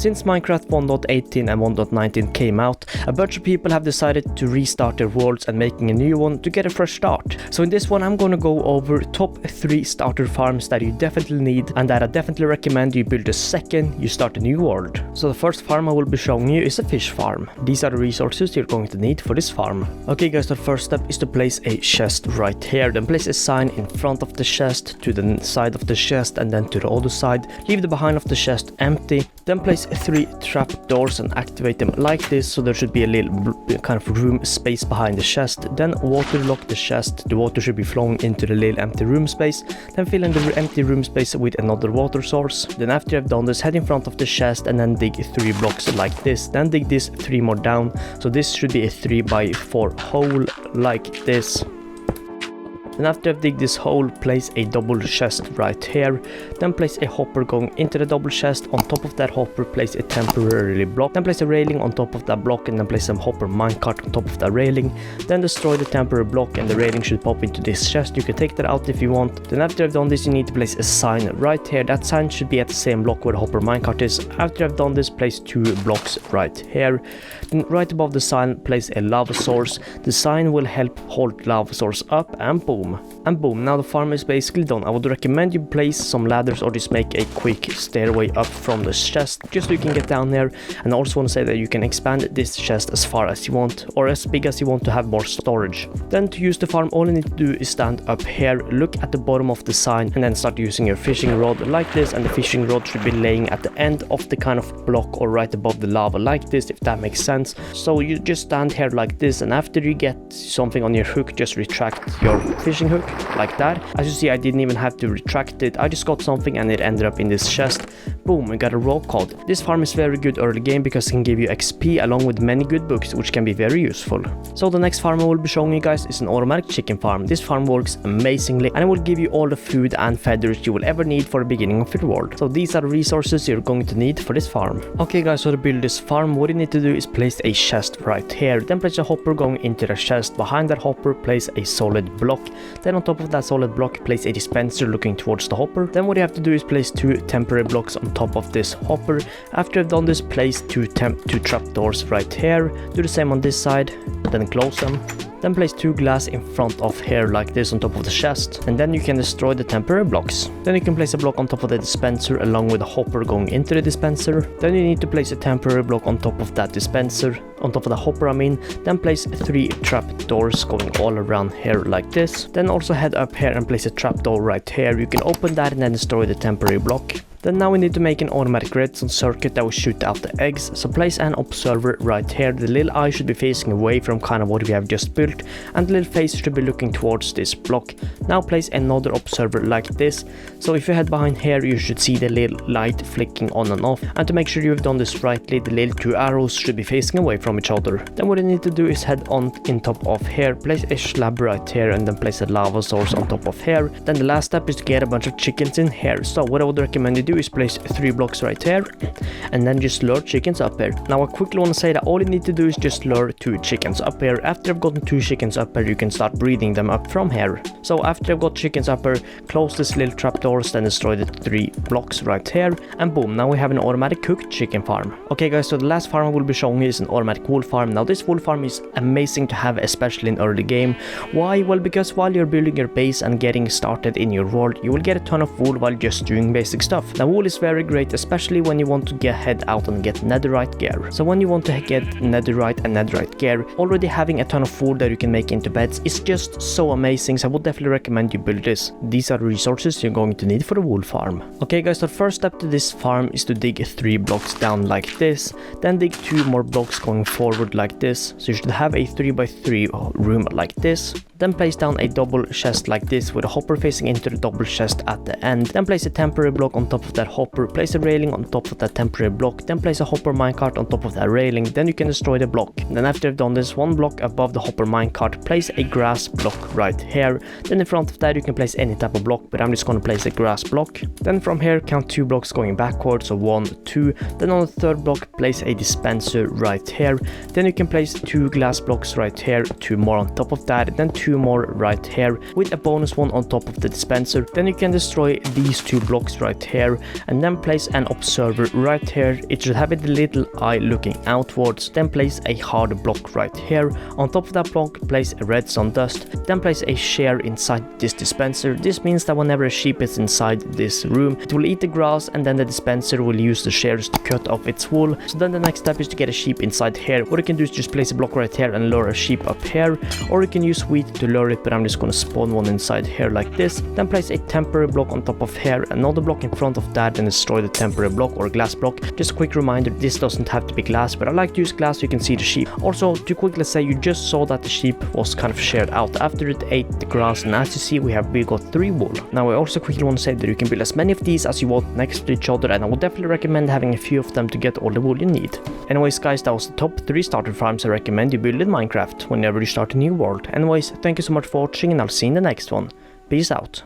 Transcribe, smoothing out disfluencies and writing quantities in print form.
since Minecraft 1.18 and 1.19 came out, a bunch of people have decided to restart their worlds and making a new one to get a fresh start. So in this one I'm gonna go over top 3 starter farms that you definitely need and that I definitely recommend you build the second you start a new world. So the first farm I will be showing you is a fish farm. These are the resources you're going to need for this farm. Okay guys, the first step is to place a chest right here, then place a sign in front of the chest, to the side of the chest and then to the other side. Leave the behind of the chest empty, then place 3 trap doors and activate them like this, so there should be a little kind of room space behind the chest. Then waterlock the chest, the water should be flowing into the little empty room space, then fill in the empty room space with another water source. Then after you've done this, head in front of the chest and then dig 3 blocks like this, then dig this 3 more down, so this should be a 3x4 hole like this. Then after I've dig this hole, place a double chest right here, then place a hopper going into the double chest. On top of that hopper place a temporary block, then place a railing on top of that block and then place some hopper minecart on top of that railing. Then destroy the temporary block and the railing should pop into this chest. You can take that out if you want. Then after I've done this, you need to place a sign right here. That sign should be at the same block where the hopper minecart is. After I've done this, place 2 blocks right here. Then right above the sign place a lava source. The sign will help hold lava source up and boom. And boom, now the farm is basically done. I would recommend you place some ladders or just make a quick stairway up from the chest just so you can get down there. And I also want to say that you can expand this chest as far as you want or as big as you want to have more storage. Then to use the farm, all you need to do is stand up here, look at the bottom of the sign and then start using your fishing rod like this, and the fishing rod should be laying at the end of the kind of block or right above the lava like this, if that makes sense. So you just stand here like this, and after you get something on your hook, just retract your fishing hook like that. As you see, I didn't even have to retract it, I just got something and it ended up in this chest. Boom, I got a rock cod. This farm is very good early game because it can give you XP along with many good books, which can be very useful. So the next farm I will be showing you guys is an automatic chicken farm. This farm works amazingly and it will give you all the food and feathers you will ever need for the beginning of your world. So these are the resources you're going to need for this farm. Okay guys, so to build this farm, what you need to do is place a chest right here, then place a hopper going into the chest. Behind that hopper place a solid block, then on top of that solid block place a dispenser looking towards the hopper. Then what you have to do is place 2 temporary blocks on top of this hopper. After you've done this, place 2 trapdoors right here. Do the same on this side, then close them. Then place 2 glass in front of here like this on top of the chest, and then you can destroy the temporary blocks. Then you can place a block on top of the dispenser along with a hopper going into the dispenser. Then you need to place a temporary block on top of that dispenser, on top of the hopper I mean. Then place 3 trap doors going all around here like this. Then also head up here and place a trap door right here. You can open that and then destroy the temporary block. Then now we need to make an automatic redstone circuit that will shoot out the eggs. So place an observer right here. The little eye should be facing away from kind of what we have just built, and the little face should be looking towards this block. Now place another observer like this. So if you head behind here, you should see the little light flicking on and off. And to make sure you've done this rightly, the little 2 arrows should be facing away from each other. Then what you need to do is head on in top of here, place a slab right here, and then place a lava source on top of here. Then the last step is to get a bunch of chickens in here. So what I would recommend you do is place 3 blocks right here and then just lure chickens up here. Now I quickly want to say that all you need to do is just lure 2 chickens up here. After I've gotten 2 chickens up here, you can start breeding them up from here. So after I've got chickens up here, close this little trapdoors, then destroy the 3 blocks right here, and boom, now we have an automatic cooked chicken farm. Okay guys, so the last farm I will be showing you is an automatic wool farm. Now this wool farm is amazing to have, especially in early game. Why? Well, because while you're building your base and getting started in your world, you will get a ton of wool while just doing basic stuff. Now wool is very great, especially when you want to head out and get netherite gear. So when you want to get netherite and netherite gear, already having a ton of wool that you can make into beds is just so amazing. So I would definitely recommend you build this. These are the resources you're going to need for the wool farm. Okay guys, the first step to this farm is to dig 3 blocks down like this, then dig 2 more blocks going forward like this. So you should have a 3x3 room like this. Then place down a double chest like this with a hopper facing into the double chest at the end. Then place a temporary block on top of that hopper, place a railing on top of that temporary block, then place a hopper minecart on top of that railing. Then you can destroy the block. Then after you've done this, 1 block above the hopper minecart, place a grass block right here. Then in front of that you can place any type of block, but I'm just going to place a grass block. Then from here count 2 blocks going backwards, so 1, 2. Then on the 3rd block place a dispenser right here. Then you can place 2 glass blocks right here, 2 more on top of that, then 2 2 more right here with a bonus one on top of the dispenser. Then you can destroy these 2 blocks right here and then place an observer right here. It should have a little eye looking outwards. Then place a hard block right here. On top of that block, place a redstone dust. Then place a share inside this dispenser. This means that whenever a sheep is inside this room, it will eat the grass, and then the dispenser will use the shares to cut off its wool. So then the next step is to get a sheep inside here. What you can do is just place a block right here and lure a sheep up here, or you can use wheat to lure it, but I'm just gonna spawn one inside here like this. Then place a temporary block on top of here, another block in front of that, and destroy the temporary block or glass block. Just a quick reminder, this doesn't have to be glass, but I like to use glass so you can see the sheep. Also, to quickly say, you just saw that the sheep was kind of shared out after it ate the grass, and as you see, we got 3 wool. Now I also quickly want to say that you can build as many of these as you want next to each other, and I would definitely recommend having a few of them to get all the wool you need. Anyways guys, that was the top 3 starter farms I recommend you build in Minecraft whenever you start a new world. Anyways, thank you so much for watching, and I'll see you in the next one. Peace out.